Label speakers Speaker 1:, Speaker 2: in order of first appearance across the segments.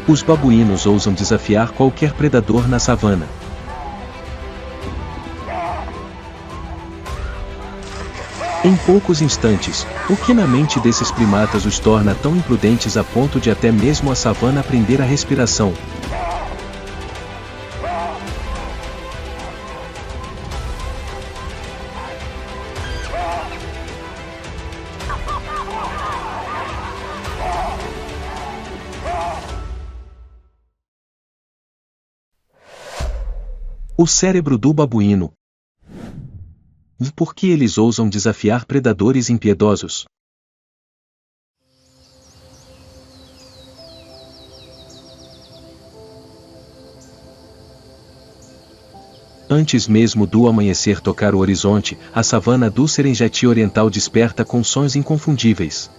Speaker 1: Os babuínos ousam desafiar qualquer predador na savana. Em poucos instantes, o que na mente desses primatas os torna tão imprudentes a ponto de até mesmo a savana aprender a respiração. O cérebro do babuíno. Por que eles ousam desafiar predadores impiedosos? Antes mesmo do amanhecer tocar o horizonte, a savana do Serengeti Oriental desperta com sons inconfundíveis.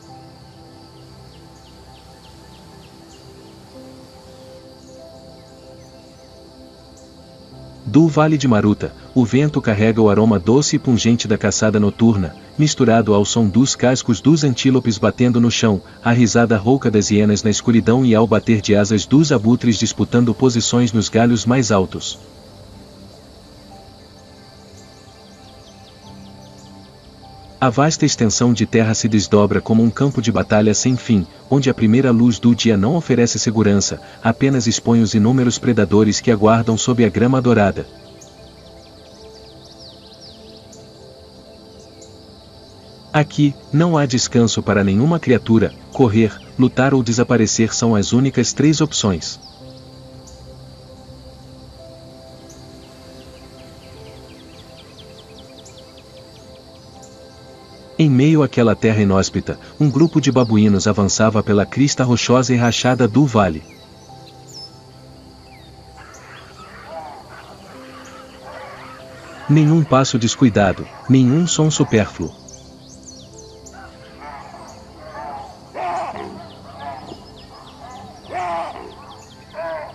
Speaker 1: Do Vale de Maruta, o vento carrega o aroma doce e pungente da caçada noturna, misturado ao som dos cascos dos antílopes batendo no chão, a risada rouca das hienas na escuridão e ao bater de asas dos abutres disputando posições nos galhos mais altos. A vasta extensão de terra se desdobra como um campo de batalha sem fim, onde a primeira luz do dia não oferece segurança, apenas expõe os inúmeros predadores que aguardam sob a grama dourada. Aqui, não há descanso para nenhuma criatura, correr, lutar ou desaparecer são as únicas três opções. Em meio àquela terra inóspita, um grupo de babuínos avançava pela crista rochosa e rachada do vale. Nenhum passo descuidado, nenhum som supérfluo.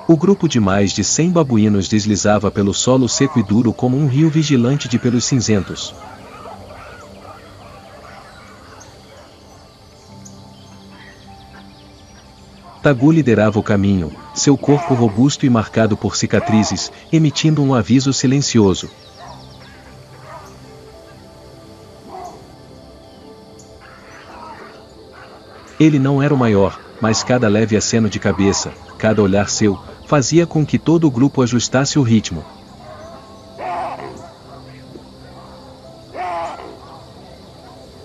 Speaker 1: O grupo de mais de 100 babuínos deslizava pelo solo seco e duro como um rio vigilante de pelos cinzentos. Tagu liderava o caminho, seu corpo robusto e marcado por cicatrizes, emitindo um aviso silencioso. Ele não era o maior, mas cada leve aceno de cabeça, cada olhar seu, fazia com que todo o grupo ajustasse o ritmo.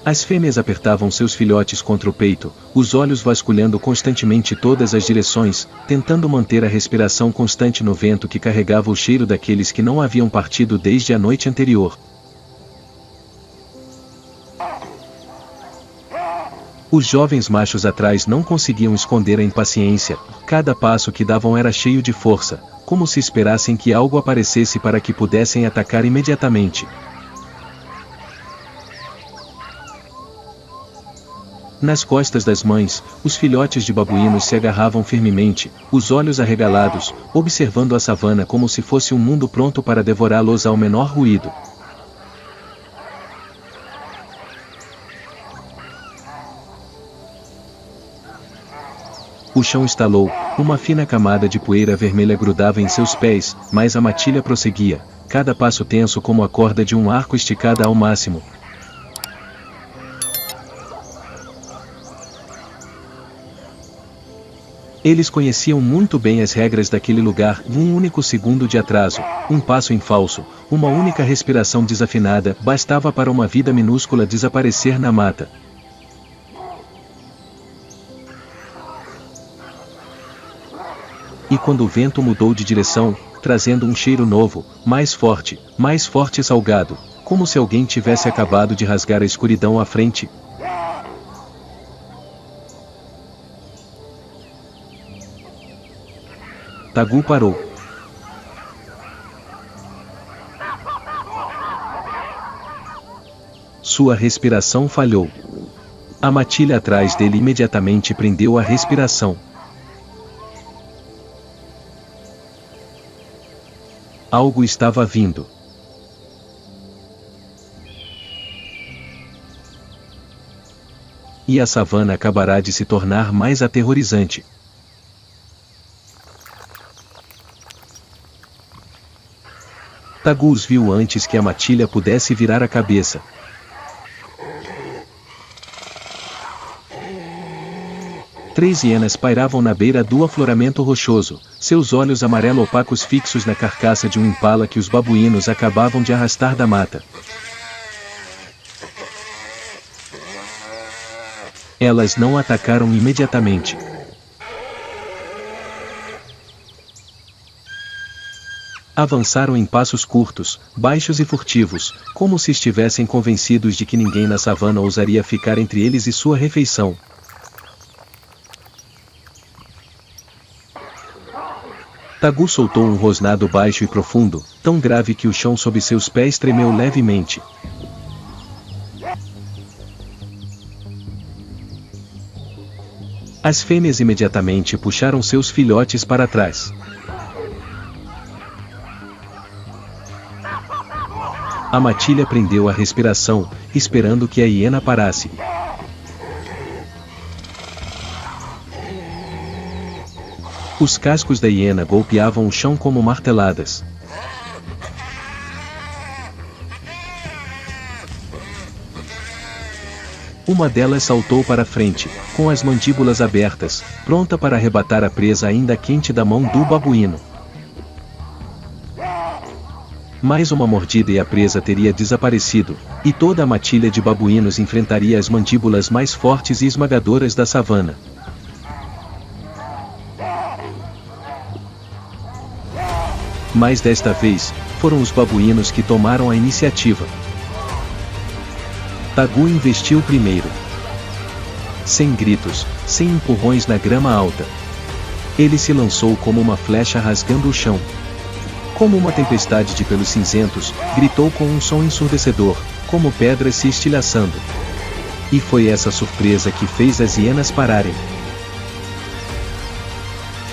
Speaker 1: As fêmeas apertavam seus filhotes contra o peito, os olhos vasculhando constantemente todas as direções, tentando manter a respiração constante no vento que carregava o cheiro daqueles que não haviam partido desde a noite anterior. Os jovens machos atrás não conseguiam esconder a impaciência, cada passo que davam era cheio de força, como se esperassem que algo aparecesse para que pudessem atacar imediatamente. Nas costas das mães, os filhotes de babuínos se agarravam firmemente, os olhos arregalados, observando a savana como se fosse um mundo pronto para devorá-los ao menor ruído. O chão estalou, uma fina camada de poeira vermelha grudava em seus pés, mas a matilha prosseguia, cada passo tenso como a corda de um arco esticada ao máximo. Eles conheciam muito bem as regras daquele lugar, um único segundo de atraso, um passo em falso, uma única respiração desafinada, bastava para uma vida minúscula desaparecer na mata. E quando o vento mudou de direção, trazendo um cheiro novo, mais forte e salgado, como se alguém tivesse acabado de rasgar a escuridão à frente, Tagu parou. Sua respiração falhou. A matilha atrás dele imediatamente prendeu a respiração. Algo estava vindo. E a savana acabará de se tornar mais aterrorizante. Tagu os viu antes que a matilha pudesse virar a cabeça. Três hienas pairavam na beira do afloramento rochoso, seus olhos amarelo-opacos fixos na carcaça de um impala que os babuínos acabavam de arrastar da mata. Elas não atacaram imediatamente. Avançaram em passos curtos, baixos e furtivos, como se estivessem convencidos de que ninguém na savana ousaria ficar entre eles e sua refeição. Tagu soltou um rosnado baixo e profundo, tão grave que o chão sob seus pés tremeu levemente. As fêmeas imediatamente puxaram seus filhotes para trás. A matilha prendeu a respiração, esperando que a hiena parasse. Os cascos da hiena golpeavam o chão como marteladas. Uma delas saltou para frente, com as mandíbulas abertas, pronta para arrebatar a presa ainda quente da mão do babuíno. Mais uma mordida e a presa teria desaparecido, e toda a matilha de babuínos enfrentaria as mandíbulas mais fortes e esmagadoras da savana. Mas desta vez, foram os babuínos que tomaram a iniciativa. Tagu investiu primeiro. Sem gritos, sem empurrões na grama alta. Ele se lançou como uma flecha rasgando o chão. Como uma tempestade de pelos cinzentos, gritou com um som ensurdecedor, como pedras se estilhaçando. E foi essa surpresa que fez as hienas pararem.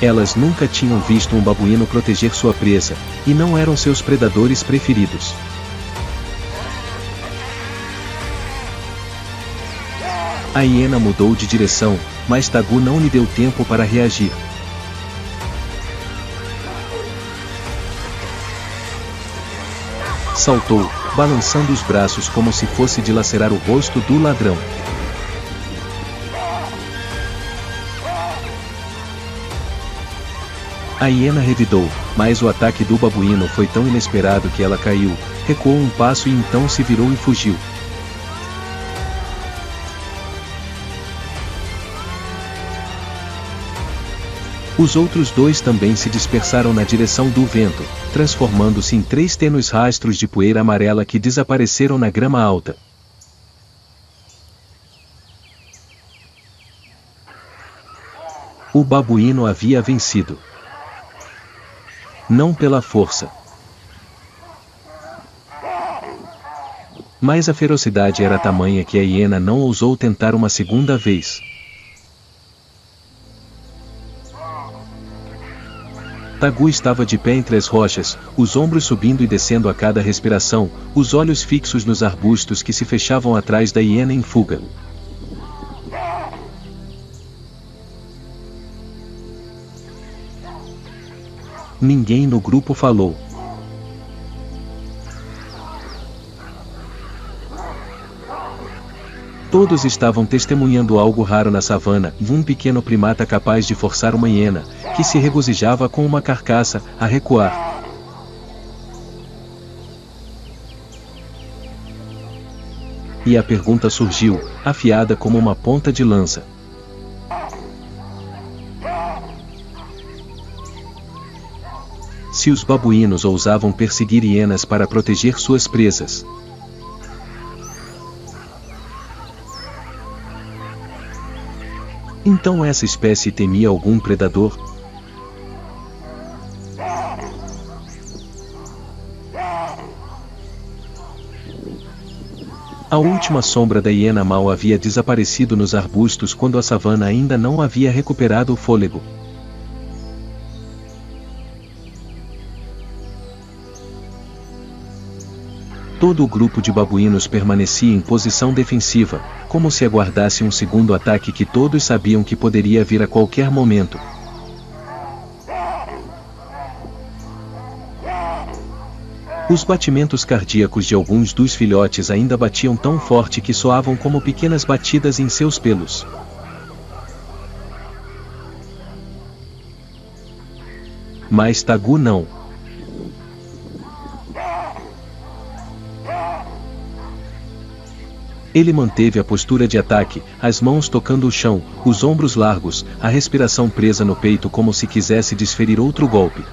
Speaker 1: Elas nunca tinham visto um babuíno proteger sua presa, e não eram seus predadores preferidos. A hiena mudou de direção, mas Tagu não lhe deu tempo para reagir. Saltou, balançando os braços como se fosse dilacerar o rosto do ladrão. A hiena revidou, mas o ataque do babuíno foi tão inesperado que ela caiu, recuou um passo e então se virou e fugiu. Os outros dois também se dispersaram na direção do vento, transformando-se em 3 tênues rastros de poeira amarela que desapareceram na grama alta. O babuíno havia vencido. Não pela força. Mas a ferocidade era tamanha que a hiena não ousou tentar uma segunda vez. Tagu estava de pé entre as rochas, os ombros subindo e descendo a cada respiração, os olhos fixos nos arbustos que se fechavam atrás da hiena em fuga. Ninguém no grupo falou. Todos estavam testemunhando algo raro na savana, um pequeno primata capaz de forçar uma hiena, que se regozijava com uma carcaça, a recuar. E a pergunta surgiu, afiada como uma ponta de lança. Se os babuínos ousavam perseguir hienas para proteger suas presas. Então essa espécie temia algum predador? A última sombra da hiena mal havia desaparecido nos arbustos quando a savana ainda não havia recuperado o fôlego. Todo o grupo de babuínos permanecia em posição defensiva, como se aguardasse um segundo ataque que todos sabiam que poderia vir a qualquer momento. Os batimentos cardíacos de alguns dos filhotes ainda batiam tão forte que soavam como pequenas batidas em seus pelos. Mas Tagu não. Ele manteve a postura de ataque, as mãos tocando o chão, os ombros largos, a respiração presa no peito como se quisesse desferir outro golpe.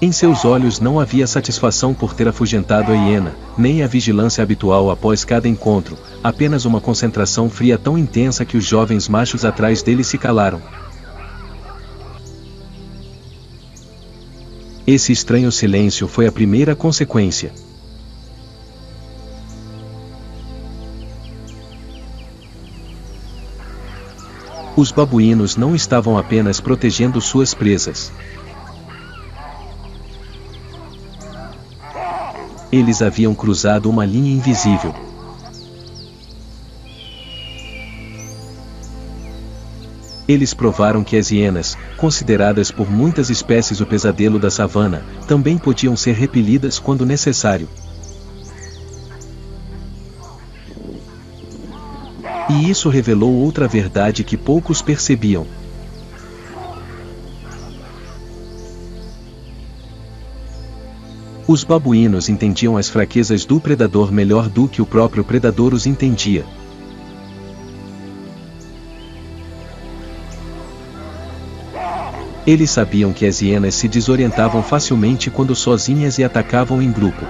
Speaker 1: Em seus olhos não havia satisfação por ter afugentado a hiena, nem a vigilância habitual após cada encontro, apenas uma concentração fria tão intensa que os jovens machos atrás dele se calaram. Esse estranho silêncio foi a primeira consequência. Os babuínos não estavam apenas protegendo suas presas. Eles haviam cruzado uma linha invisível. Eles provaram que as hienas, consideradas por muitas espécies o pesadelo da savana, também podiam ser repelidas quando necessário. E isso revelou outra verdade que poucos percebiam. Os babuínos entendiam as fraquezas do predador melhor do que o próprio predador os entendia. Eles sabiam que as hienas se desorientavam facilmente quando sozinhas e atacavam em grupo.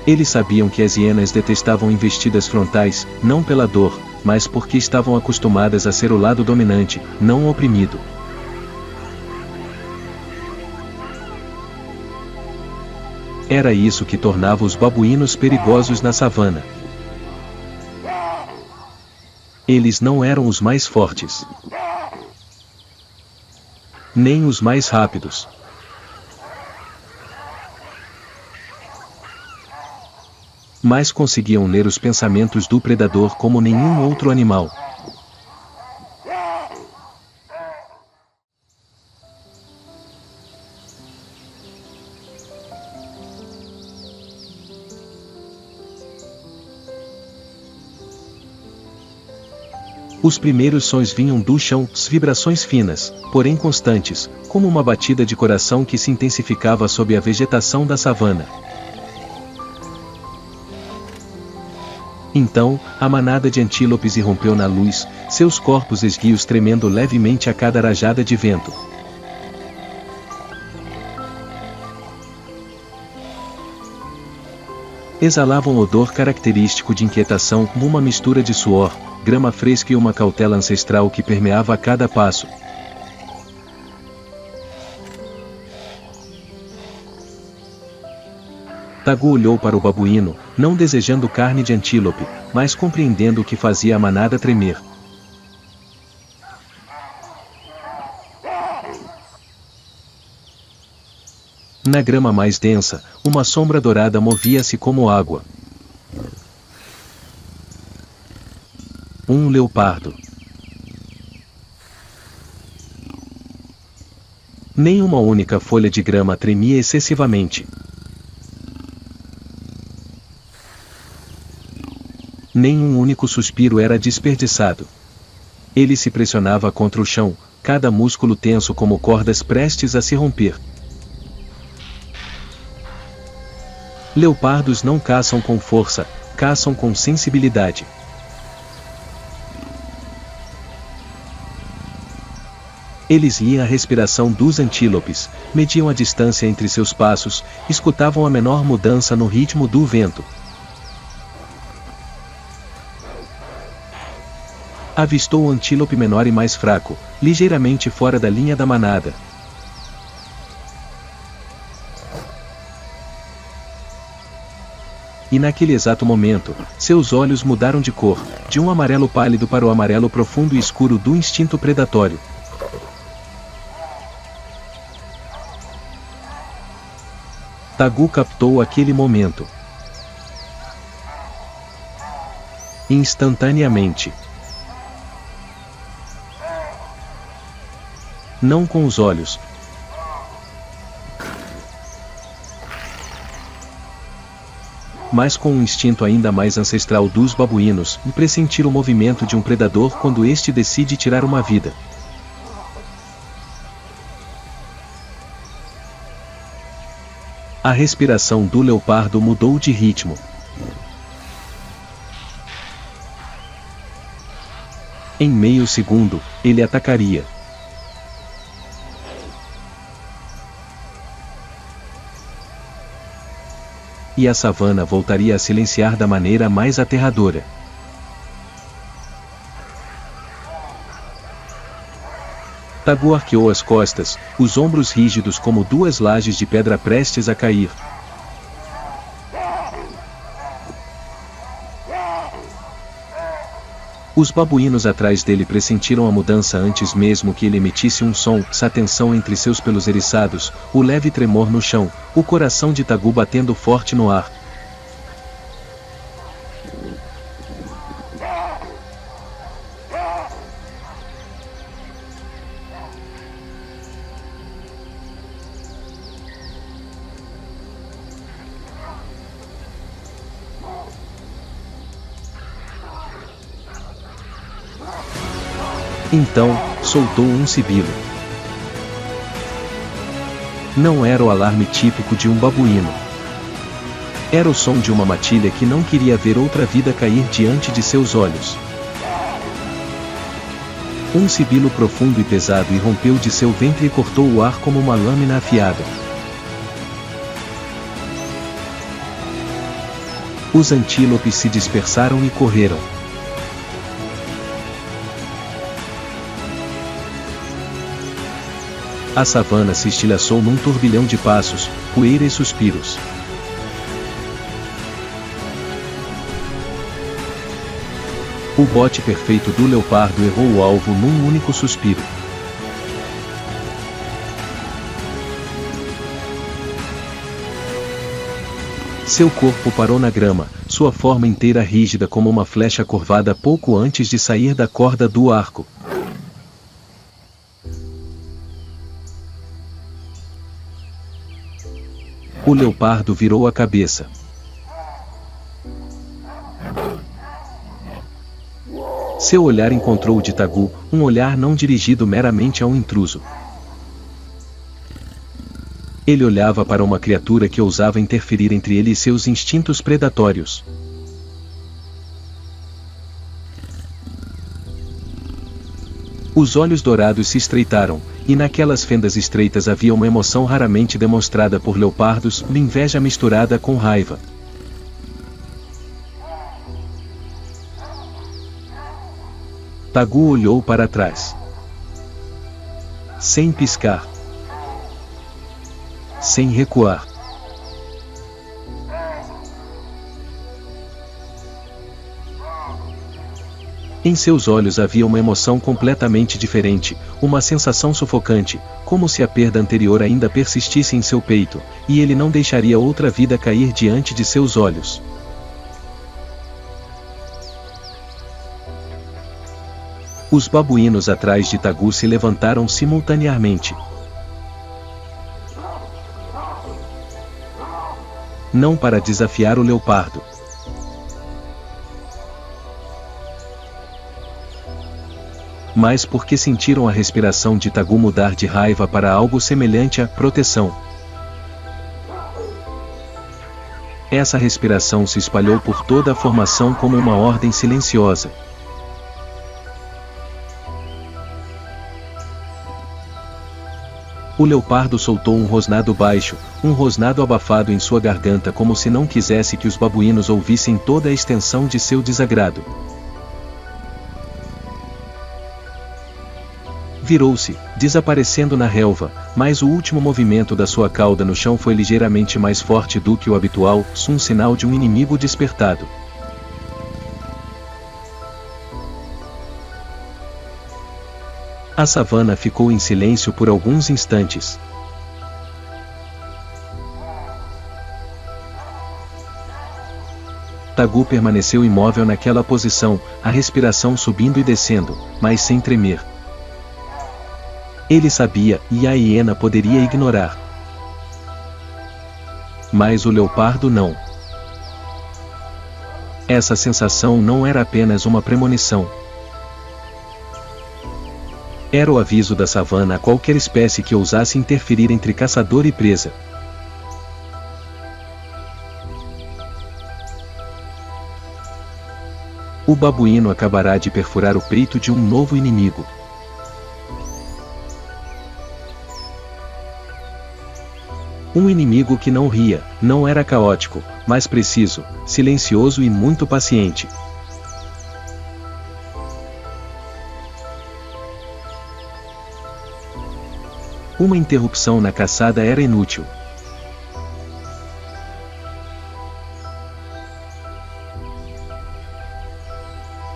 Speaker 1: Eles sabiam que as hienas detestavam investidas frontais, não pela dor, mas porque estavam acostumadas a ser o lado dominante, não o oprimido. Era isso que tornava os babuínos perigosos na savana. Eles não eram os mais fortes, nem os mais rápidos. Mas conseguiam ler os pensamentos do predador como nenhum outro animal. Os primeiros sons vinham do chão, vibrações finas, porém constantes, como uma batida de coração que se intensificava sob a vegetação da savana. Então, a manada de antílopes irrompeu na luz, seus corpos esguios tremendo levemente a cada rajada de vento. Exalavam um odor característico de inquietação, uma mistura de suor, grama fresca e uma cautela ancestral que permeava a cada passo. Tagu olhou para o babuíno, não desejando carne de antílope, mas compreendendo o que fazia a manada tremer. Na grama mais densa, uma sombra dourada movia-se como água. Um leopardo. Nem uma única folha de grama tremia excessivamente. Nem um único suspiro era desperdiçado. Ele se pressionava contra o chão, cada músculo tenso como cordas prestes a se romper. Leopardos não caçam com força, caçam com sensibilidade. Eles liam a respiração dos antílopes, mediam a distância entre seus passos, escutavam a menor mudança no ritmo do vento. Avistou o antílope menor e mais fraco, ligeiramente fora da linha da manada. E naquele exato momento, seus olhos mudaram de cor, de um amarelo pálido para o amarelo profundo e escuro do instinto predatório. Tagu captou aquele momento. instantaneamente. Não com os olhos, mas com um instinto ainda mais ancestral dos babuínos, e pressentir o movimento de um predador quando este decide tirar uma vida. A respiração do leopardo mudou de ritmo. Em meio segundo, ele atacaria. E a savana voltaria a silenciar da maneira mais aterradora. Tagu arqueou as costas, os ombros rígidos como duas lajes de pedra prestes a cair. Os babuínos atrás dele pressentiram a mudança antes mesmo que ele emitisse um som, a tensão entre seus pelos eriçados, o leve tremor no chão, o coração de Tagu batendo forte no ar. Então, soltou um sibilo. Não era o alarme típico de um babuíno. Era o som de uma matilha que não queria ver outra vida cair diante de seus olhos. Um sibilo profundo e pesado irrompeu de seu ventre e cortou o ar como uma lâmina afiada. Os antílopes se dispersaram e correram. A savana se estilhaçou num turbilhão de passos, poeira e suspiros. O bote perfeito do leopardo errou o alvo num único suspiro. Seu corpo parou na grama, sua forma inteira rígida como uma flecha curvada pouco antes de sair da corda do arco. O leopardo virou a cabeça. Seu olhar encontrou o de Tagu, um olhar não dirigido meramente a um intruso. Ele olhava para uma criatura que ousava interferir entre ele e seus instintos predatórios. Os olhos dourados se estreitaram, e naquelas fendas estreitas havia uma emoção raramente demonstrada por leopardos, inveja misturada com raiva. Tagu olhou para trás. Sem piscar. Sem recuar. Em seus olhos havia uma emoção completamente diferente, uma sensação sufocante, como se a perda anterior ainda persistisse em seu peito, e ele não deixaria outra vida cair diante de seus olhos. Os babuínos atrás de Tagu se levantaram simultaneamente. Não para desafiar o leopardo, mas porque sentiram a respiração de Tagu mudar de raiva para algo semelhante à proteção. Essa respiração se espalhou por toda a formação como uma ordem silenciosa. O leopardo soltou um rosnado baixo, um rosnado abafado em sua garganta como se não quisesse que os babuínos ouvissem toda a extensão de seu desagrado. Virou-se, desaparecendo na relva, mas o último movimento da sua cauda no chão foi ligeiramente mais forte do que o habitual, um sinal de um inimigo despertado. A savana ficou em silêncio por alguns instantes. Tagu permaneceu imóvel naquela posição, a respiração subindo e descendo, mas sem tremer. Ele sabia, e a hiena poderia ignorar. Mas o leopardo não. Essa sensação não era apenas uma premonição. Era o aviso da savana a qualquer espécie que ousasse interferir entre caçador e presa. O babuíno acabará de perfurar o peito de um novo inimigo. Um inimigo que não ria, não era caótico, mas preciso, silencioso e muito paciente. Uma interrupção na caçada era inútil.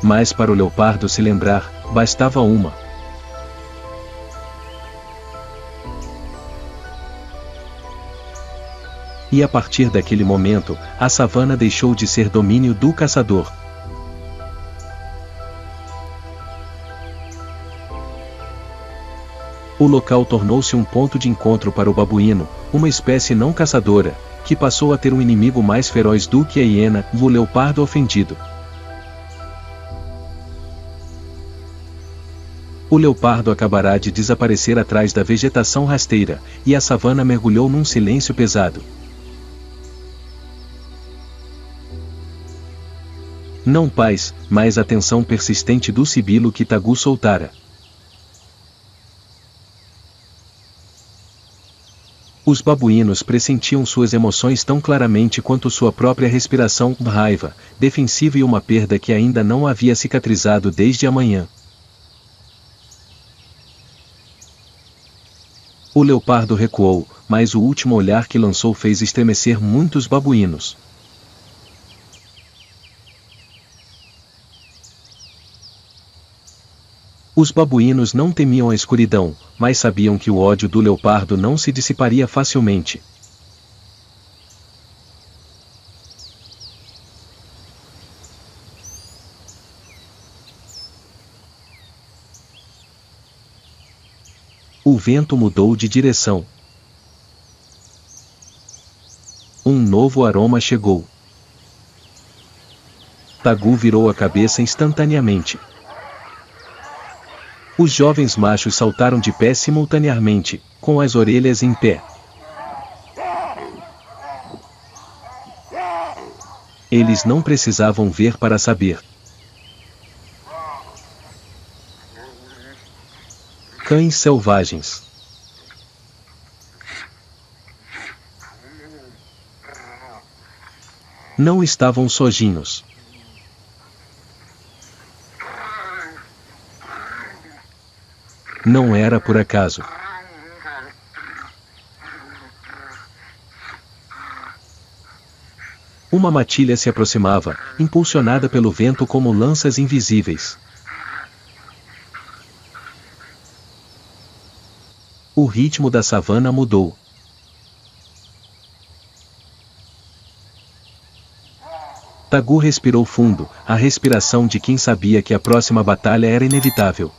Speaker 1: Mas para o leopardo se lembrar, bastava uma. E a partir daquele momento, a savana deixou de ser domínio do caçador. O local tornou-se um ponto de encontro para o babuíno, uma espécie não caçadora, que passou a ter um inimigo mais feroz do que a hiena, o leopardo ofendido. O leopardo acabará de desaparecer atrás da vegetação rasteira, e a savana mergulhou num silêncio pesado. Não paz, mas a tensão persistente do sibilo que Tagu soltara. Os babuínos pressentiam suas emoções tão claramente quanto sua própria respiração, raiva, defensiva e uma perda que ainda não havia cicatrizado desde a manhã. O leopardo recuou, mas o último olhar que lançou fez estremecer muitos babuínos. Os babuínos não temiam a escuridão, mas sabiam que o ódio do leopardo não se dissiparia facilmente. O vento mudou de direção. Um novo aroma chegou. Tagu virou a cabeça instantaneamente. Os jovens machos saltaram de pé simultaneamente, com as orelhas em pé. Eles não precisavam ver para saber. Cães selvagens. Não estavam sozinhos. Não era por acaso. Uma matilha se aproximava, impulsionada pelo vento como lanças invisíveis. O ritmo da savana mudou. Tagu respirou fundo, a respiração de quem sabia que a próxima batalha era inevitável.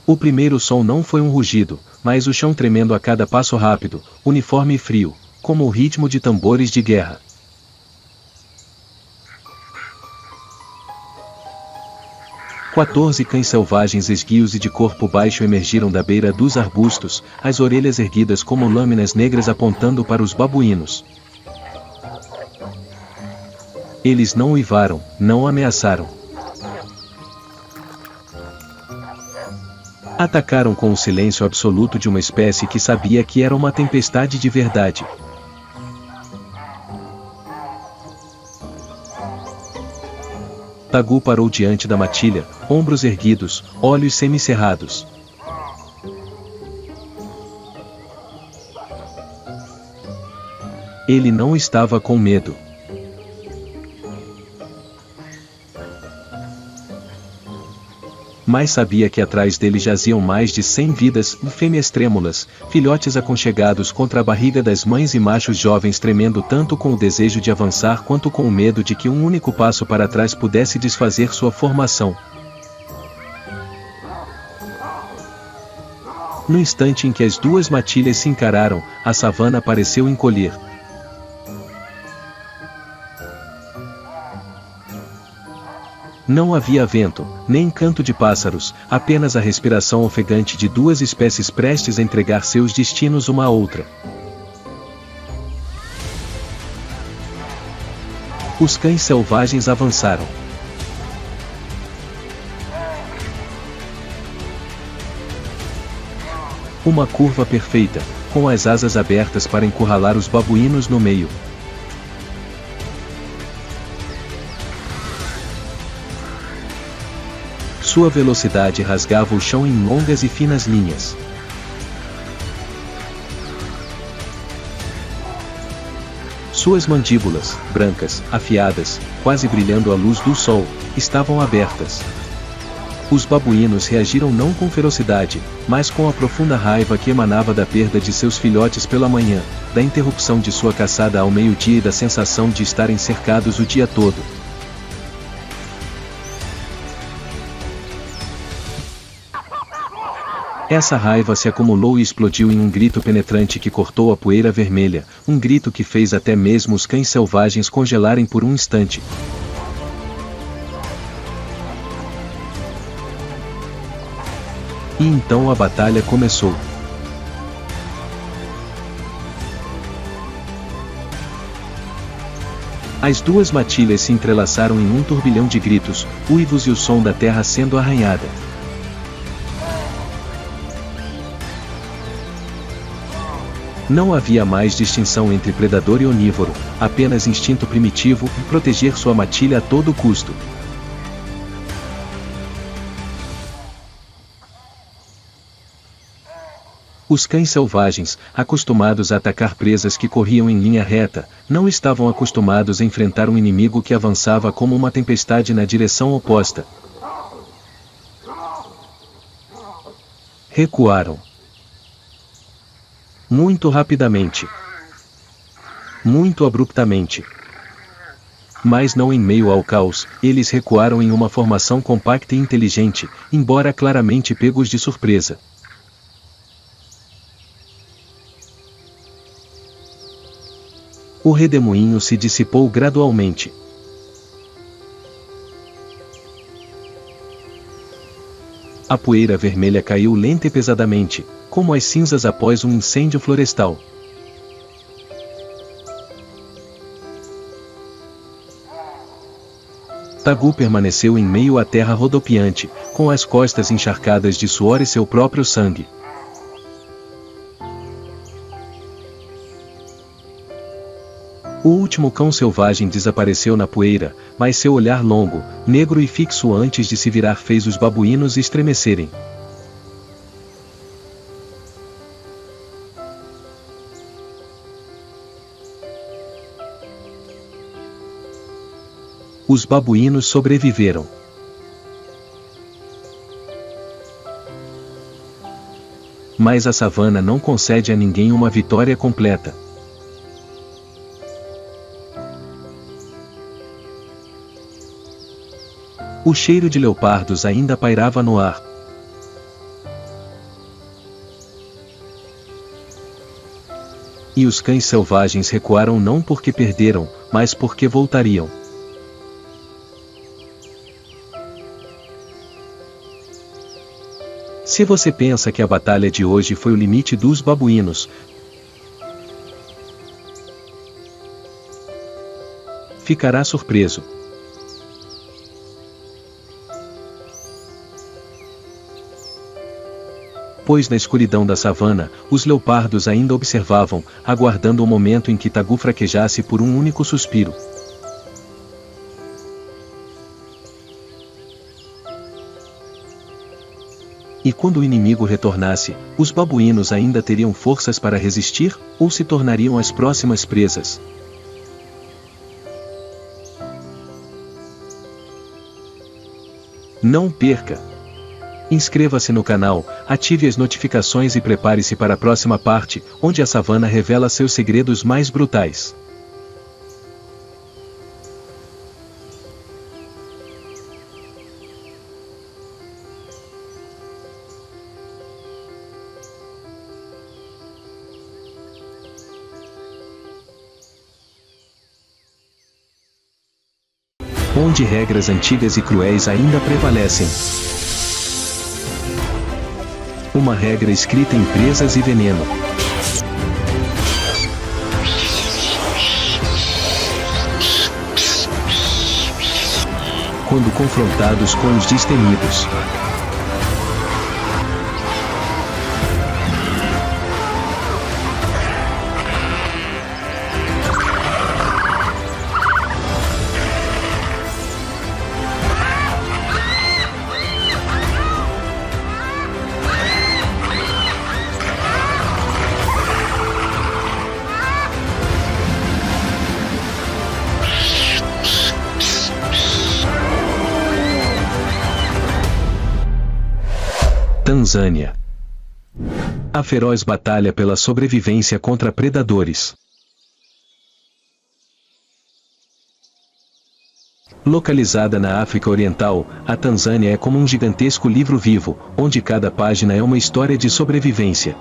Speaker 1: O primeiro som não foi um rugido, mas o chão tremendo a cada passo rápido, uniforme e frio, como o ritmo de tambores de guerra. Quatorze cães selvagens esguios e de corpo baixo emergiram da beira dos arbustos, as orelhas erguidas como lâminas negras apontando para os babuínos. Eles não uivaram, não ameaçaram. Atacaram com o silêncio absoluto de uma espécie que sabia que era uma tempestade de verdade. Tagu parou diante da matilha, ombros erguidos, olhos semicerrados. Ele não estava com medo. mas sabia que atrás dele jaziam mais de 100 vidas, fêmeas trêmulas, filhotes aconchegados contra a barriga das mães e machos jovens tremendo tanto com o desejo de avançar quanto com o medo de que um único passo para trás pudesse desfazer sua formação. No instante em que as duas matilhas se encararam, a savana pareceu encolher. Não havia vento, nem canto de pássaros, apenas a respiração ofegante de duas espécies prestes a entregar seus destinos uma à outra. Os cães selvagens avançaram. Uma curva perfeita, com as asas abertas para encurralar os babuínos no meio. Sua velocidade rasgava o chão em longas e finas linhas. Suas mandíbulas, brancas, afiadas, quase brilhando à luz do sol, estavam abertas. Os babuínos reagiram não com ferocidade, mas com a profunda raiva que emanava da perda de seus filhotes pela manhã, da interrupção de sua caçada ao meio-dia e da sensação de estarem cercados o dia todo. Essa raiva se acumulou e explodiu em um grito penetrante que cortou a poeira vermelha, um grito que fez até mesmo os cães selvagens congelarem por um instante. E então a batalha começou. As duas matilhas se entrelaçaram em um turbilhão de gritos, uivos e o som da terra sendo arranhada. Não havia mais distinção entre predador e onívoro, apenas instinto primitivo e proteger sua matilha a todo custo. Os cães selvagens, acostumados a atacar presas que corriam em linha reta, não estavam acostumados a enfrentar um inimigo que avançava como uma tempestade na direção oposta. Recuaram. Muito rapidamente. Muito abruptamente. Mas não em meio ao caos, eles recuaram em uma formação compacta e inteligente, embora claramente pegos de surpresa. O redemoinho se dissipou gradualmente. A poeira vermelha caiu lenta e pesadamente, como as cinzas após um incêndio florestal. Tagu permaneceu em meio à terra rodopiante, com as costas encharcadas de suor e seu próprio sangue. O último cão selvagem desapareceu na poeira, mas seu olhar longo, negro e fixo antes de se virar fez os babuínos estremecerem. Os babuínos sobreviveram. Mas a savana não concede a ninguém uma vitória completa. O cheiro de leopardos ainda pairava no ar. E os cães selvagens recuaram não porque perderam, mas porque voltariam. Se você pensa que a batalha de hoje foi o limite dos babuínos, ficará surpreso. Pois na escuridão da savana, os leopardos ainda observavam, aguardando o momento em que Tagu fraquejasse por um único suspiro. E quando o inimigo retornasse, os babuínos ainda teriam forças para resistir, ou se tornariam as próximas presas? Não perca! Inscreva-se no canal, ative as notificações e prepare-se para a próxima parte, onde a savana revela seus segredos mais brutais. Onde regras antigas e cruéis ainda prevalecem. Uma regra escrita em presas e veneno. Quando confrontados com os destemidos. Tanzânia. A feroz batalha pela sobrevivência contra predadores. Localizada na África Oriental, a Tanzânia é como um gigantesco livro vivo, onde cada página é uma história de sobrevivência.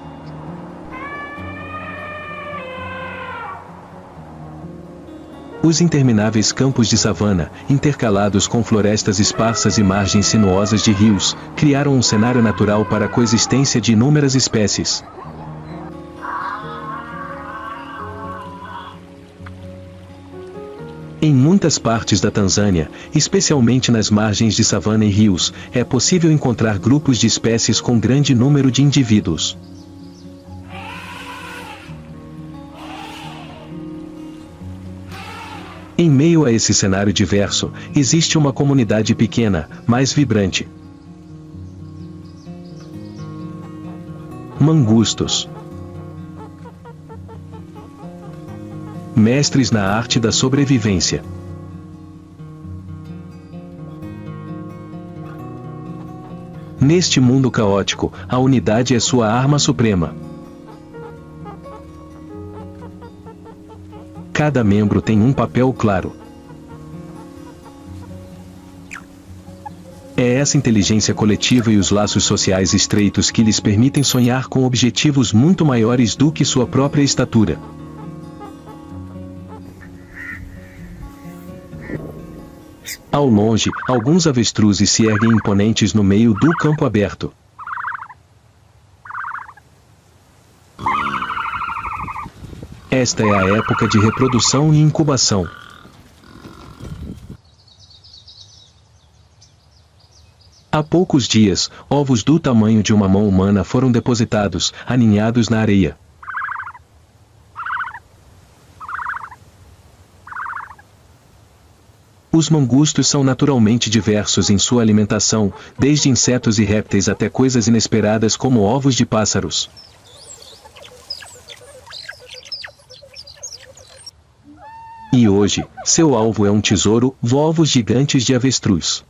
Speaker 1: Os intermináveis campos de savana, intercalados com florestas esparsas e margens sinuosas de rios, criaram um cenário natural para a coexistência de inúmeras espécies. Em muitas partes da Tanzânia, especialmente nas margens de savana e rios, é possível encontrar grupos de espécies com grande número de indivíduos. Em meio a esse cenário diverso, existe uma comunidade pequena, mas vibrante. Mangustos. Mestres na arte da sobrevivência. Neste mundo caótico, a unidade é sua arma suprema. Cada membro tem um papel claro. É essa inteligência coletiva e os laços sociais estreitos que lhes permitem sonhar com objetivos muito maiores do que sua própria estatura. Ao longe, alguns avestruzes se erguem imponentes no meio do campo aberto. Esta é a época de reprodução e incubação. Há poucos dias, ovos do tamanho de uma mão humana foram depositados, aninhados na areia. Os mangustos são naturalmente diversos em sua alimentação, desde insetos e répteis até coisas inesperadas como ovos de pássaros. E hoje, seu alvo é um tesouro, ovos gigantes de avestruz.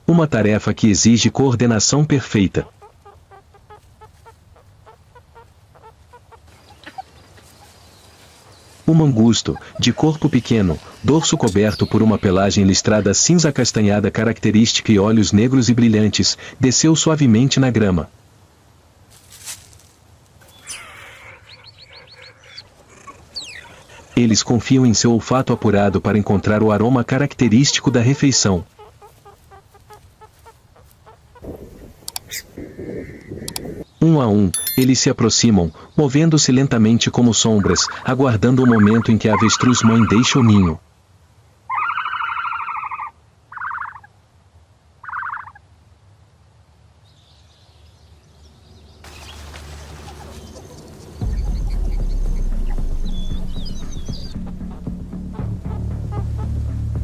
Speaker 1: Uma tarefa que exige coordenação perfeita. O mangusto, de corpo pequeno, dorso coberto por uma pelagem listrada cinza acastanhada característica e olhos negros e brilhantes, desceu suavemente na grama. Eles confiam em seu olfato apurado para encontrar o aroma característico da refeição. Um a um, eles se aproximam, movendo-se lentamente como sombras, aguardando o momento em que a avestruz-mãe deixa o ninho.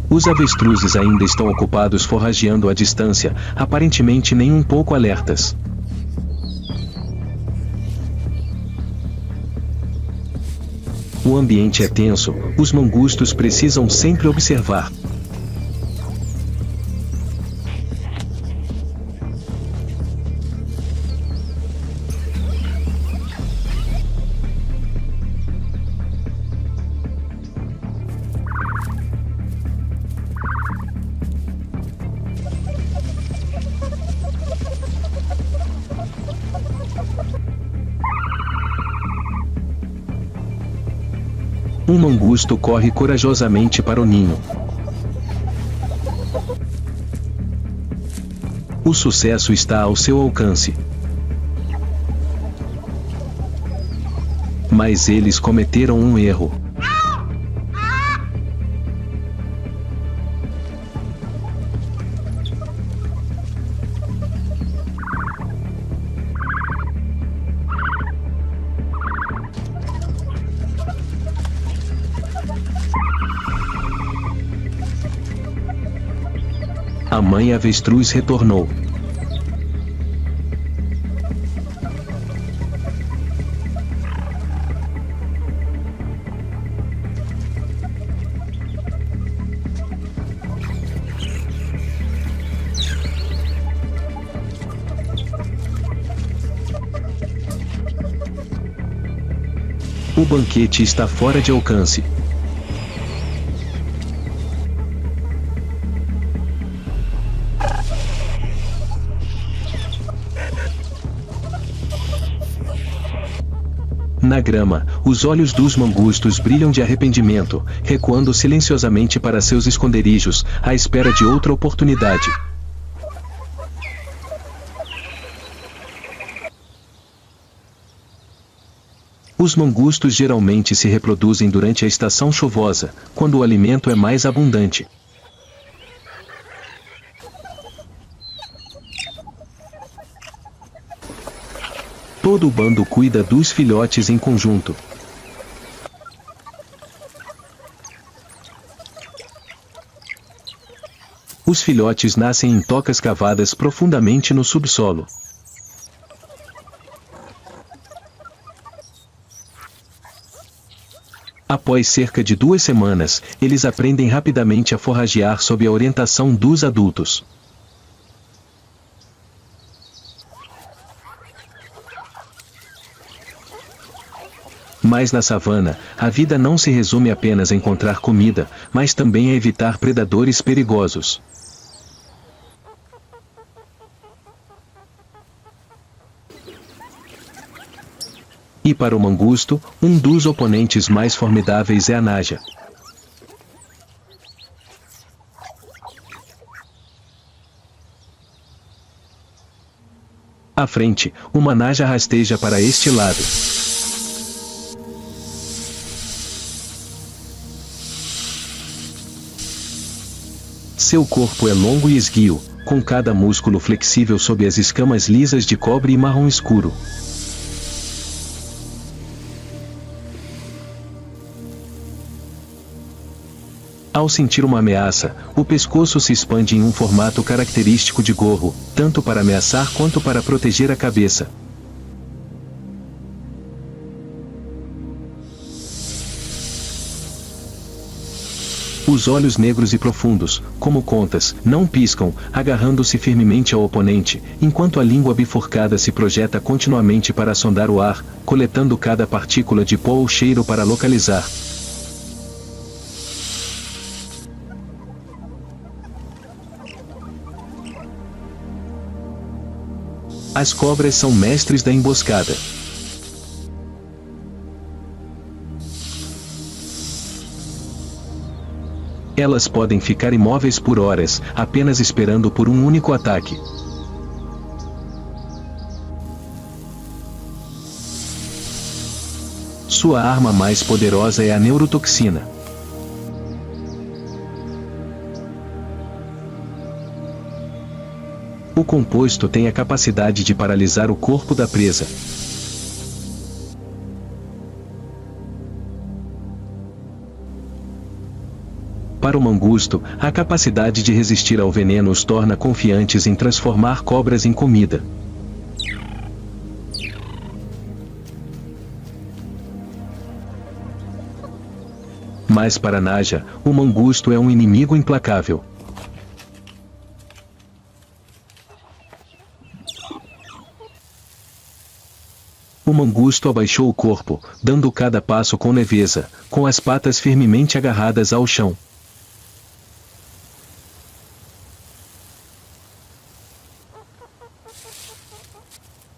Speaker 1: Os avestruzes ainda estão ocupados forrageando à distância, aparentemente nem um pouco alertas. O ambiente é tenso, os mangustos precisam sempre observar. Um mangusto corre corajosamente para o ninho. O sucesso está ao seu alcance. Mas eles cometeram um erro. A mãe avestruz retornou. O banquete está fora de alcance. Na grama, os olhos dos mangustos brilham de arrependimento, recuando silenciosamente para seus esconderijos, à espera de outra oportunidade. Os mangustos geralmente se reproduzem durante a estação chuvosa, quando o alimento é mais abundante. Todo o bando cuida dos filhotes em conjunto. Os filhotes nascem em tocas cavadas profundamente no subsolo. Após cerca de 2 semanas, eles aprendem rapidamente a forragear sob a orientação dos adultos. Mas na savana, a vida não se resume apenas a encontrar comida, mas também a evitar predadores perigosos. E para o mangusto, um dos oponentes mais formidáveis é a naja. À frente, uma naja rasteja para este lado. Seu corpo é longo e esguio, com cada músculo flexível sob as escamas lisas de cobre e marrom escuro. Ao sentir uma ameaça, o pescoço se expande em um formato característico de gorro, tanto para ameaçar quanto para proteger a cabeça. Os olhos negros e profundos, como contas, não piscam, agarrando-se firmemente ao oponente, enquanto a língua bifurcada se projeta continuamente para sondar o ar, coletando cada partícula de pó ou cheiro para localizar. As cobras são mestres da emboscada. Elas podem ficar imóveis por horas, apenas esperando por um único ataque. Sua arma mais poderosa é a neurotoxina. O composto tem a capacidade de paralisar o corpo da presa. Para o mangusto, a capacidade de resistir ao veneno os torna confiantes em transformar cobras em comida. Mas para Naja, o mangusto é um inimigo implacável. O mangusto abaixou o corpo, dando cada passo com leveza, com as patas firmemente agarradas ao chão.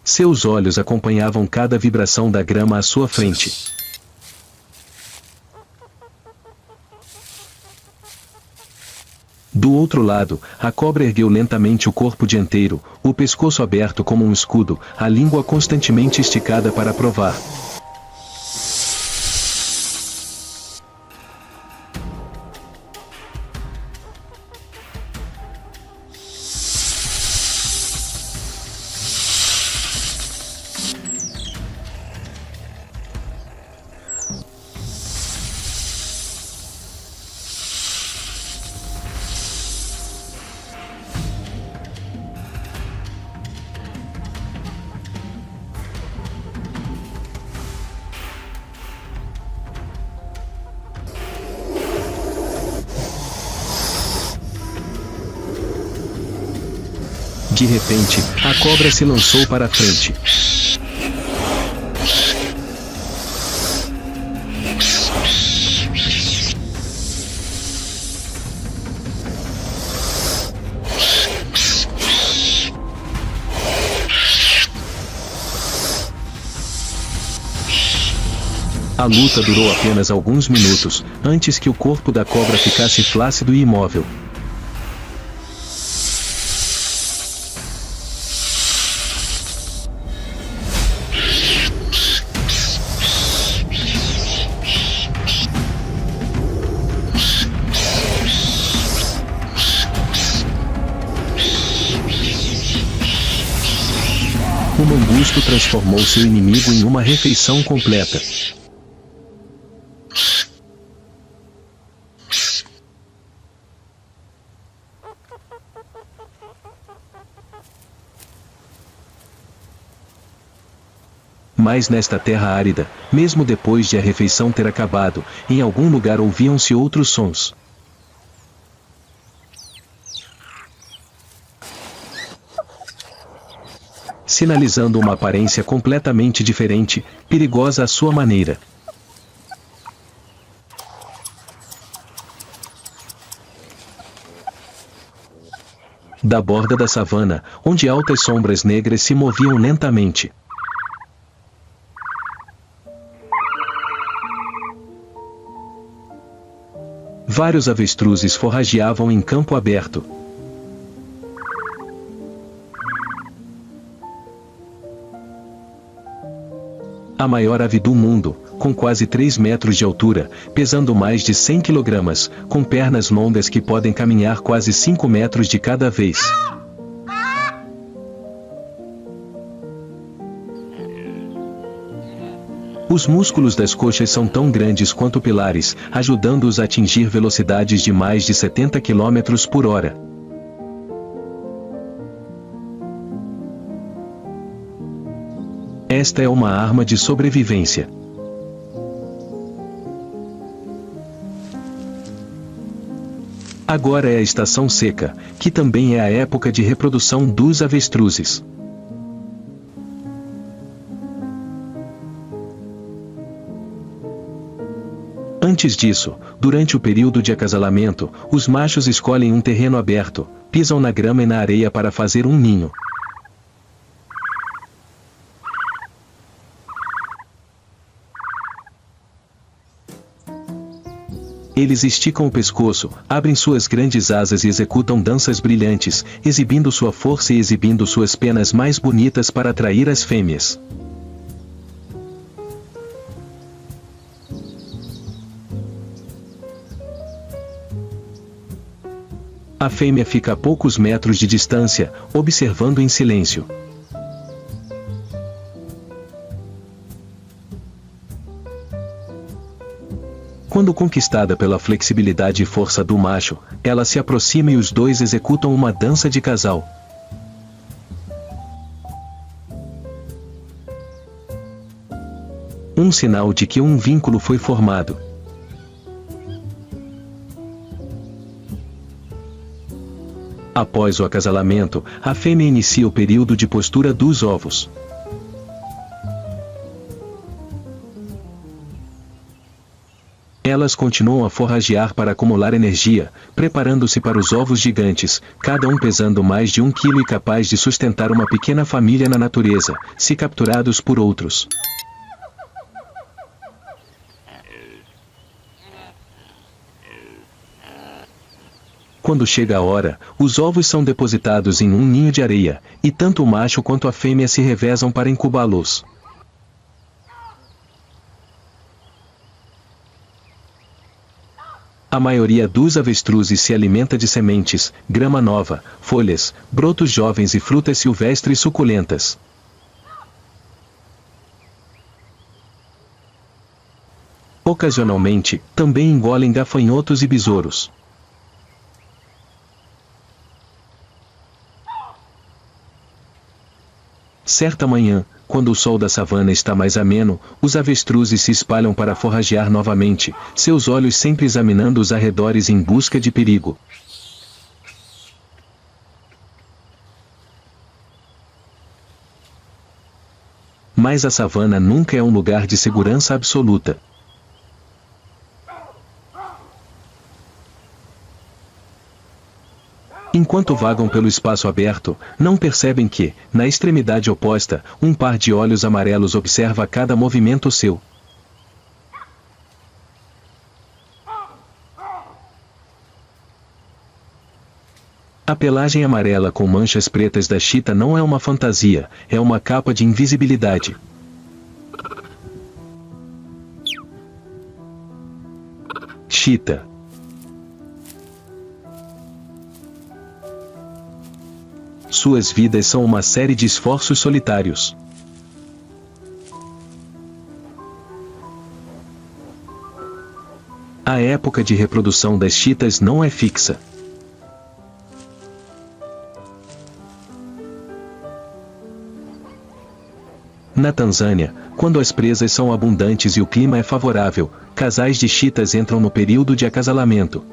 Speaker 1: Seus olhos acompanhavam cada vibração da grama à sua frente. Do outro lado, a cobra ergueu lentamente o corpo dianteiro, o pescoço aberto como um escudo, a língua constantemente esticada para provar. De repente, a cobra se lançou para a frente. A luta durou apenas alguns minutos, antes que o corpo da cobra ficasse flácido e imóvel. O mangusto transformou seu inimigo em uma refeição completa. Mas nesta terra árida, mesmo depois de a refeição ter acabado, em algum lugar ouviam-se outros sons. Sinalizando uma aparência completamente diferente, perigosa à sua maneira. Da borda da savana, onde altas sombras negras se moviam lentamente. Vários avestruzes forrageavam em campo aberto. A maior ave do mundo, com quase 3 metros de altura, pesando mais de 100 kg, com pernas longas que podem caminhar quase 5 metros de cada vez. Os músculos das coxas são tão grandes quanto pilares, ajudando-os a atingir velocidades de mais de 70 km por hora. Esta é uma arma de sobrevivência. Agora é a estação seca, que também é a época de reprodução dos avestruzes. Antes disso, durante o período de acasalamento, os machos escolhem um terreno aberto, pisam na grama e na areia para fazer um ninho. Eles esticam o pescoço, abrem suas grandes asas e executam danças brilhantes, exibindo sua força e exibindo suas penas mais bonitas para atrair as fêmeas. A fêmea fica a poucos metros de distância, observando em silêncio. Quando conquistada pela flexibilidade e força do macho, ela se aproxima e os dois executam uma dança de casal. Um sinal de que um vínculo foi formado. Após o acasalamento, a fêmea inicia o período de postura dos ovos. Elas continuam a forragear para acumular energia, preparando-se para os ovos gigantes, cada um pesando mais de 1 quilo e capaz de sustentar uma pequena família na natureza, se capturados por outros. Quando chega a hora, os ovos são depositados em um ninho de areia, e tanto o macho quanto a fêmea se revezam para incubá-los. A maioria dos avestruzes se alimenta de sementes, grama nova, folhas, brotos jovens e frutas silvestres suculentas. Ocasionalmente, também engolem gafanhotos e besouros. Certa manhã, quando o sol da savana está mais ameno, os avestruzes se espalham para forragear novamente, seus olhos sempre examinando os arredores em busca de perigo. Mas a savana nunca é um lugar de segurança absoluta. Enquanto vagam pelo espaço aberto, não percebem que, na extremidade oposta, um par de olhos amarelos observa cada movimento seu. A pelagem amarela com manchas pretas da chita não é uma fantasia, é uma capa de invisibilidade. Chita. Suas vidas são uma série de esforços solitários. A época de reprodução das chitas não é fixa. Na Tanzânia, quando as presas são abundantes e o clima é favorável, casais de chitas entram no período de acasalamento.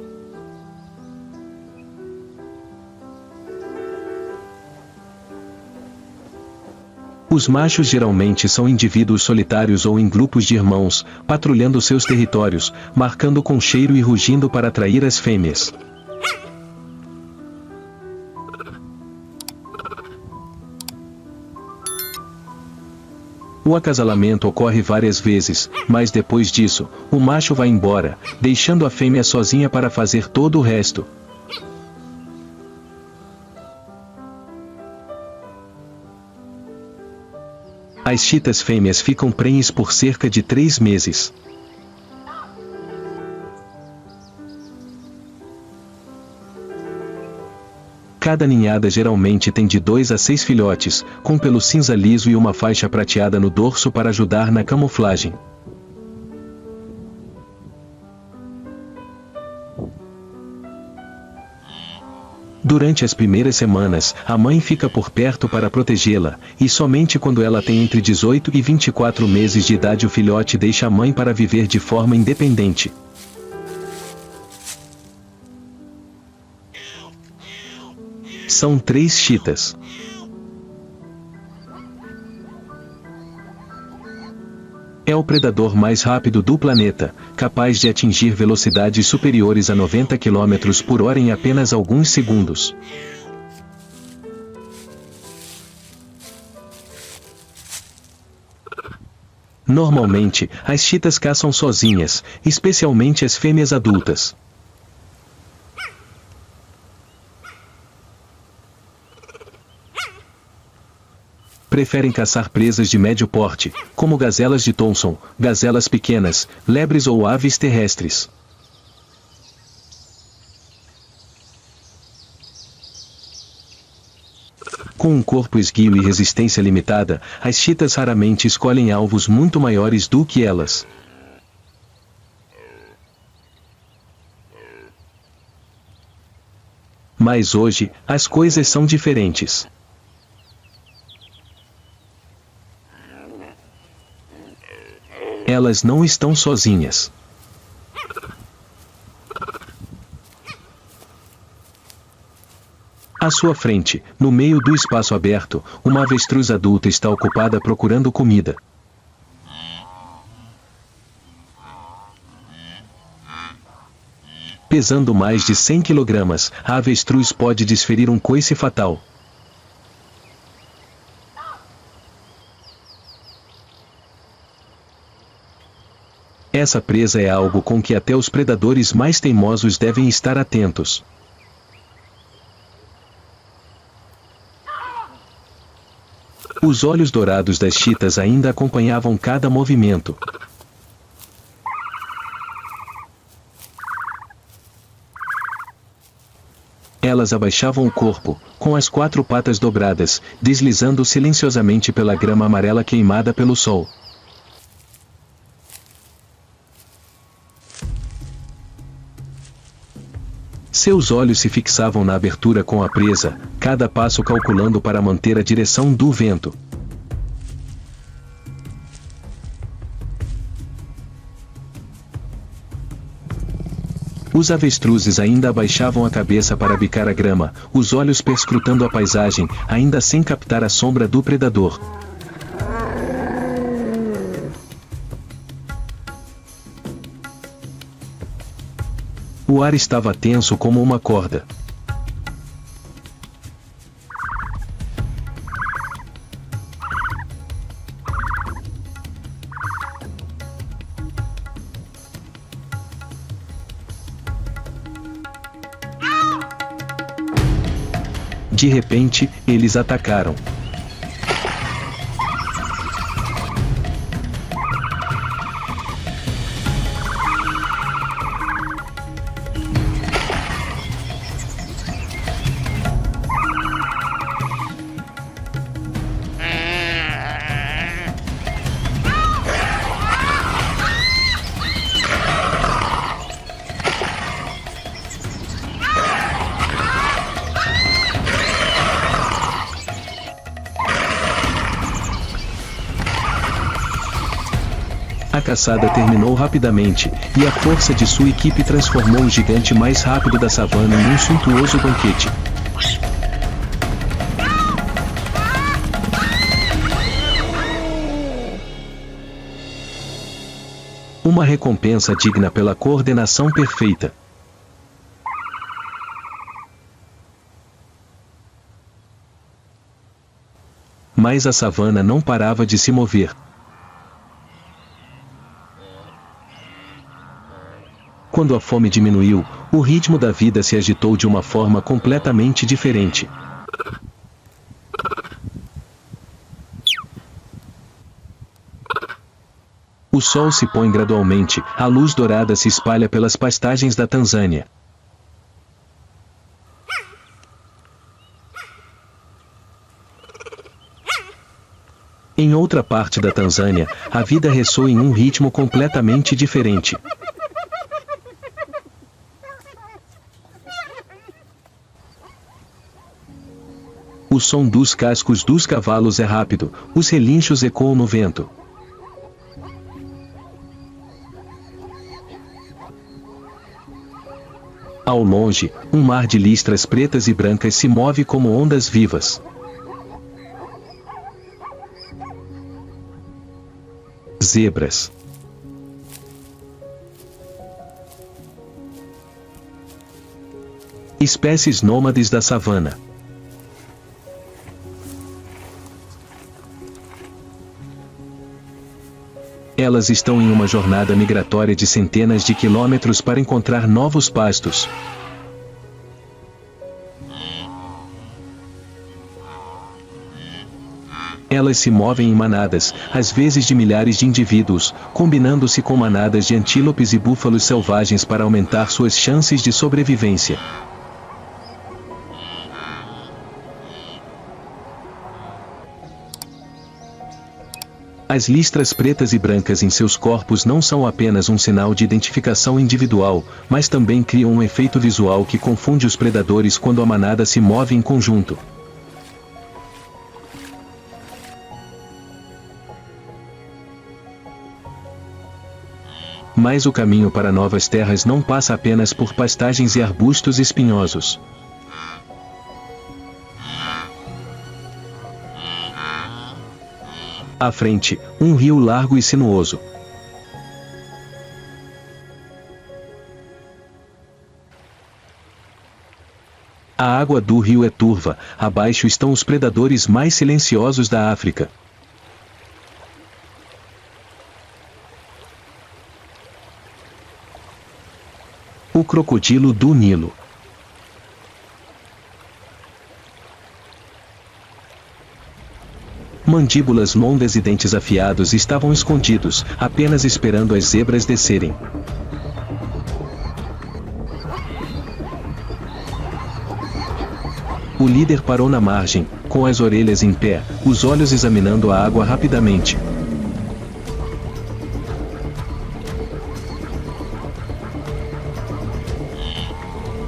Speaker 1: Os machos geralmente são indivíduos solitários ou em grupos de irmãos, patrulhando seus territórios, marcando com cheiro e rugindo para atrair as fêmeas. O acasalamento ocorre várias vezes, mas depois disso, o macho vai embora, deixando a fêmea sozinha para fazer todo o resto. As chitas fêmeas ficam prenhes por cerca de 3 meses. Cada ninhada geralmente tem de 2 a 6 filhotes, com pelo cinza liso e uma faixa prateada no dorso para ajudar na camuflagem. Durante as primeiras semanas, a mãe fica por perto para protegê-la, e somente quando ela tem entre 18 e 24 meses de idade o filhote deixa a mãe para viver de forma independente. São 3 chitas. É o predador mais rápido do planeta, capaz de atingir velocidades superiores a 90 km por hora em apenas alguns segundos. Normalmente, as chitas caçam sozinhas, especialmente as fêmeas adultas. Preferem caçar presas de médio porte, como gazelas de Thomson, gazelas pequenas, lebres ou aves terrestres. Com um corpo esguio e resistência limitada, as chitas raramente escolhem alvos muito maiores do que elas. Mas hoje, as coisas são diferentes. Elas não estão sozinhas. À sua frente, no meio do espaço aberto, uma avestruz adulta está ocupada procurando comida. Pesando mais de 100 kg, a avestruz pode desferir um coice fatal. Essa presa é algo com que até os predadores mais teimosos devem estar atentos. Os olhos dourados das chitas ainda acompanhavam cada movimento. Elas abaixavam o corpo, com as 4 patas dobradas, deslizando silenciosamente pela grama amarela queimada pelo sol. Seus olhos se fixavam na abertura com a presa, cada passo calculando para manter a direção do vento. Os avestruzes ainda abaixavam a cabeça para bicar a grama, os olhos perscrutando a paisagem, ainda sem captar a sombra do predador. O ar estava tenso como uma corda. De repente, eles atacaram. A caçada terminou rapidamente, e a força de sua equipe transformou o gigante mais rápido da savana em um suntuoso banquete. Uma recompensa digna pela coordenação perfeita. Mas a savana não parava de se mover. Quando a fome diminuiu, o ritmo da vida se agitou de uma forma completamente diferente. O sol se põe gradualmente, a luz dourada se espalha pelas pastagens da Tanzânia. Em outra parte da Tanzânia, a vida ressoa em um ritmo completamente diferente. O som dos cascos dos cavalos é rápido, os relinchos ecoam no vento. Ao longe, um mar de listras pretas e brancas se move como ondas vivas. Zebras. Espécies nômades da savana. Elas estão em uma jornada migratória de centenas de quilômetros para encontrar novos pastos. Elas se movem em manadas, às vezes de milhares de indivíduos, combinando-se com manadas de antílopes e búfalos selvagens para aumentar suas chances de sobrevivência. As listras pretas e brancas em seus corpos não são apenas um sinal de identificação individual, mas também criam um efeito visual que confunde os predadores quando a manada se move em conjunto. Mas o caminho para novas terras não passa apenas por pastagens e arbustos espinhosos. À frente, um rio largo e sinuoso. A água do rio é turva, abaixo estão os predadores mais silenciosos da África. O crocodilo do Nilo. Mandíbulas longas e dentes afiados estavam escondidos, apenas esperando as zebras descerem. O líder parou na margem, com as orelhas em pé, os olhos examinando a água rapidamente.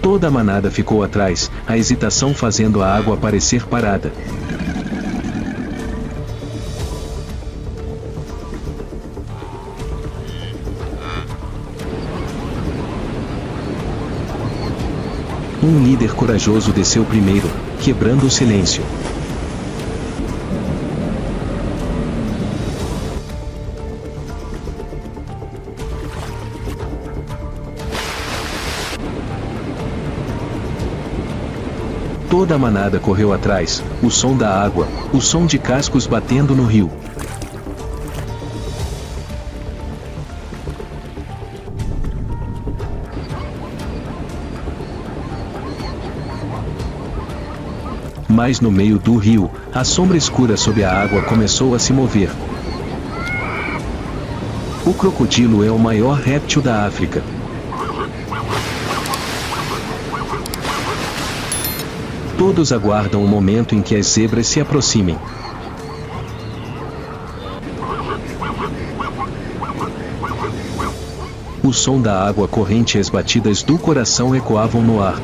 Speaker 1: Toda a manada ficou atrás, a hesitação fazendo a água parecer parada. Um líder corajoso desceu primeiro, quebrando o silêncio. Toda a manada correu atrás, o som da água, o som de cascos batendo no rio. Mas no meio do rio, a sombra escura sob a água começou a se mover. O crocodilo é o maior réptil da África. Todos aguardam o momento em que as zebras se aproximem. O som da água corrente e as batidas do coração ecoavam no ar.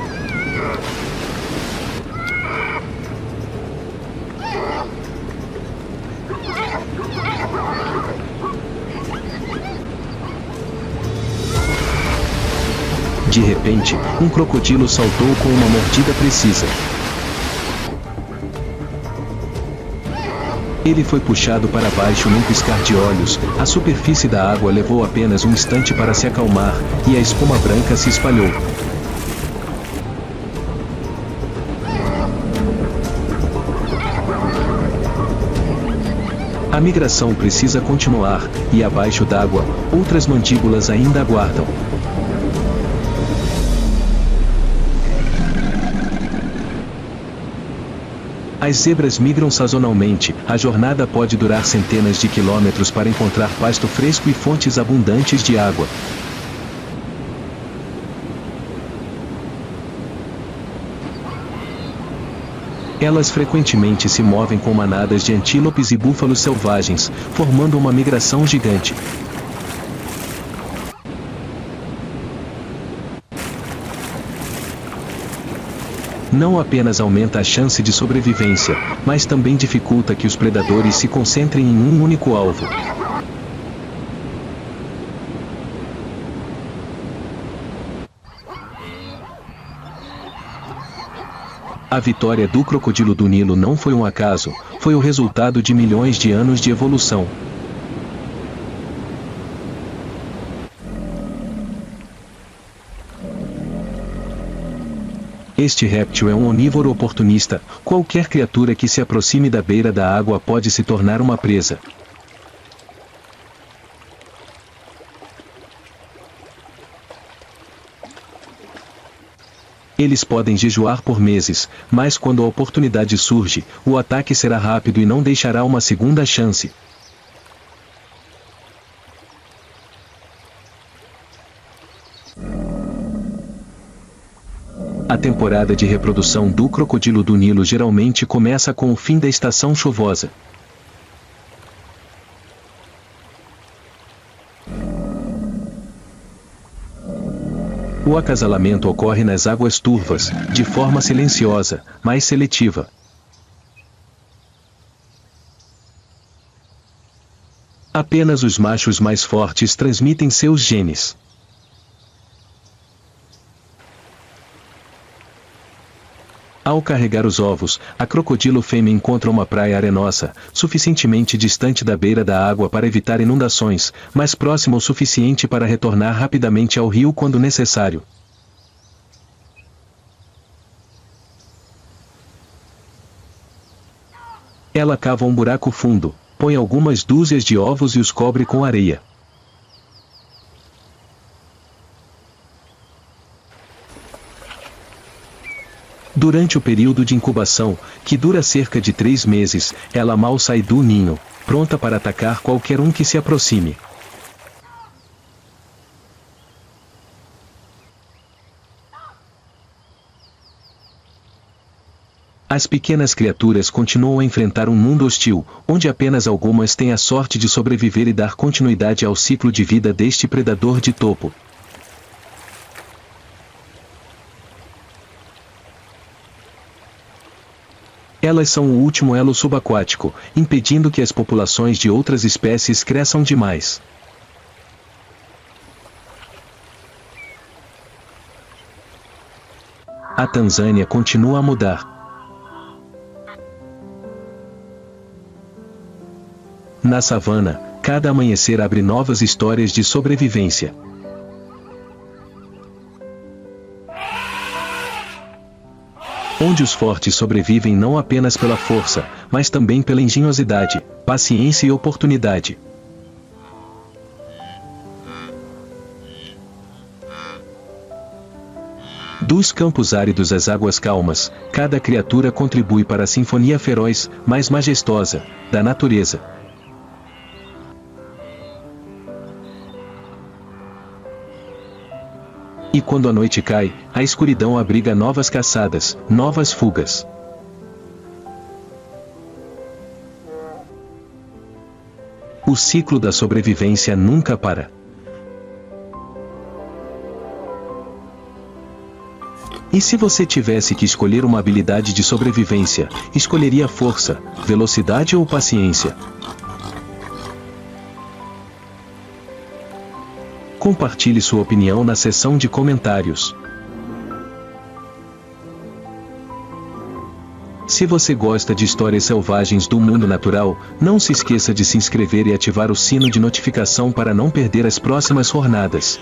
Speaker 1: De repente, um crocodilo saltou com uma mordida precisa. Ele foi puxado para baixo num piscar de olhos, a superfície da água levou apenas um instante para se acalmar, e a espuma branca se espalhou. A migração precisa continuar, e abaixo d'água, outras mandíbulas ainda aguardam. As zebras migram sazonalmente, a jornada pode durar centenas de quilômetros para encontrar pasto fresco e fontes abundantes de água. Elas frequentemente se movem com manadas de antílopes e búfalos selvagens, formando uma migração gigante. Não apenas aumenta a chance de sobrevivência, mas também dificulta que os predadores se concentrem em um único alvo. A vitória do crocodilo do Nilo não foi um acaso, foi o resultado de milhões de anos de evolução. Este réptil é um onívoro oportunista, qualquer criatura que se aproxime da beira da água pode se tornar uma presa. Eles podem jejuar por meses, mas quando a oportunidade surge, o ataque será rápido e não deixará uma segunda chance. A temporada de reprodução do crocodilo do Nilo geralmente começa com o fim da estação chuvosa. O acasalamento ocorre nas águas turvas, de forma silenciosa, mas seletiva. Apenas os machos mais fortes transmitem seus genes. Ao carregar os ovos, a crocodilo fêmea encontra uma praia arenosa, suficientemente distante da beira da água para evitar inundações, mas próxima o suficiente para retornar rapidamente ao rio quando necessário. Ela cava um buraco fundo, põe algumas dúzias de ovos e os cobre com areia. Durante o período de incubação, que dura cerca de 3 meses, ela mal sai do ninho, pronta para atacar qualquer um que se aproxime. As pequenas criaturas continuam a enfrentar um mundo hostil, onde apenas algumas têm a sorte de sobreviver e dar continuidade ao ciclo de vida deste predador de topo. Elas são o último elo subaquático, impedindo que as populações de outras espécies cresçam demais. A Tanzânia continua a mudar. Na savana, cada amanhecer abre novas histórias de sobrevivência. Onde os fortes sobrevivem não apenas pela força, mas também pela engenhosidade, paciência e oportunidade. Dos campos áridos às águas calmas, cada criatura contribui para a sinfonia feroz, mais majestosa, da natureza. E quando a noite cai, a escuridão abriga novas caçadas, novas fugas. O ciclo da sobrevivência nunca para. E se você tivesse que escolher uma habilidade de sobrevivência, escolheria força, velocidade ou paciência? Compartilhe sua opinião na seção de comentários. Se você gosta de histórias selvagens do mundo natural, não se esqueça de se inscrever e ativar o sino de notificação para não perder as próximas jornadas.